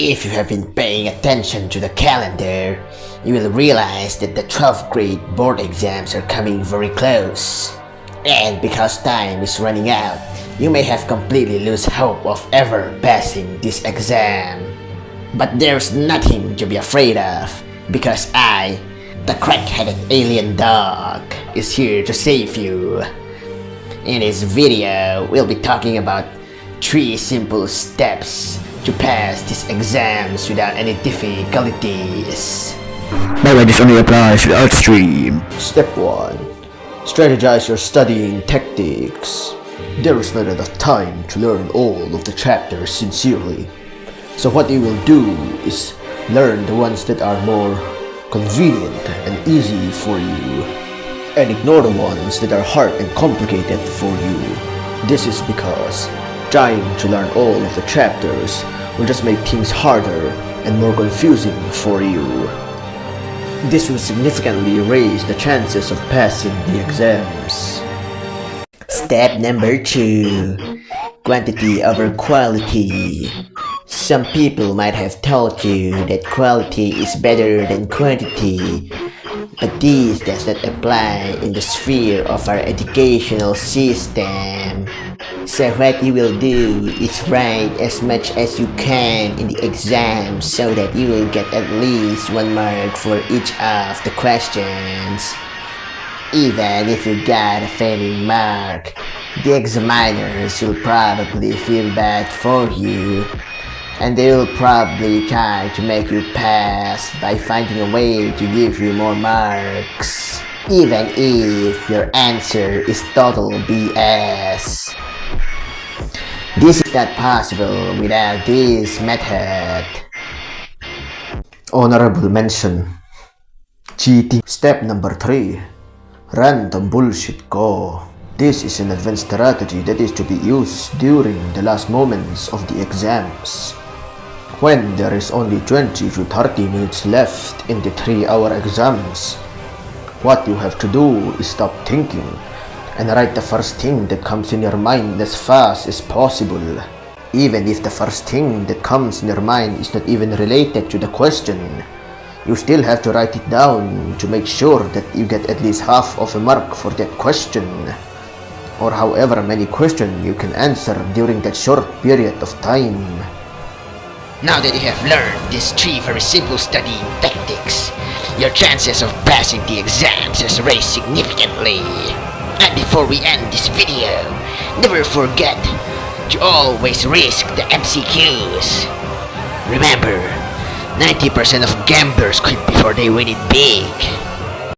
If you have been paying attention to the calendar, you will realize that the 12th grade board exams are coming very close. And because time is running out, you may have completely lose hope of ever passing this exam. But there's nothing to be afraid of, because I, the crack-headed alien dog, is here to save you. In this video, we'll be talking about 3 simple steps to pass these exams without any difficulties. By the way, this only applies to the art stream. Step 1. Strategize your studying tactics. There is not enough time to learn all of the chapters sincerely. So what you will do is learn the ones that are more convenient and easy for you, and ignore the ones that are hard and complicated for you. This is because trying to learn all of the chapters will just make things harder and more confusing for you. This will significantly raise the chances of passing the exams. Step number 2. Quantity over quality. Some people might have told you that quality is better than quantity, but this does not apply in the sphere of our educational system. So what you will do is write as much as you can in the exam so that you will get at least 1 mark for each of the questions. Even if you got a failing mark, the examiners will probably feel bad for you, and they will probably try to make you pass by finding a way to give you more marks, even if your answer is total BS. This is not possible without this method. Honorable mention: cheating. Step number 3. Random bullshit go. This is an advanced strategy that is to be used during the last moments of the exams, when there is only 20 to 30 minutes left in the 3-hour exams. What you have to do is stop thinking and write the first thing that comes in your mind as fast as possible. Even if the first thing that comes in your mind is not even related to the question, you still have to write it down to make sure that you get at least half of a mark for that question, or however many questions you can answer during that short period of time. Now that you have learned these 3 very simple studying tactics, your chances of passing the exams has raised significantly. And before we end this video, never forget to always risk the MCQs. Remember, 90% of gamblers quit before they win it big.